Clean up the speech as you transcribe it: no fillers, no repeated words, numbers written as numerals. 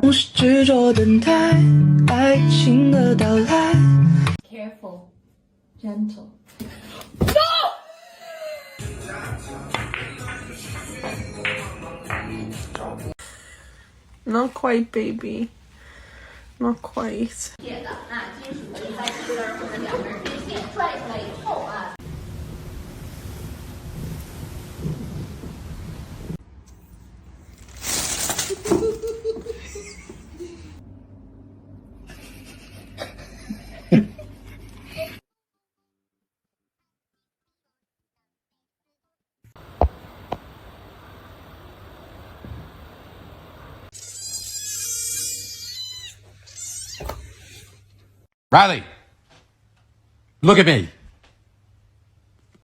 总是执着等待爱情的到来。Careful, gentle. Not quite, baby. Not quite. Riley, look at me.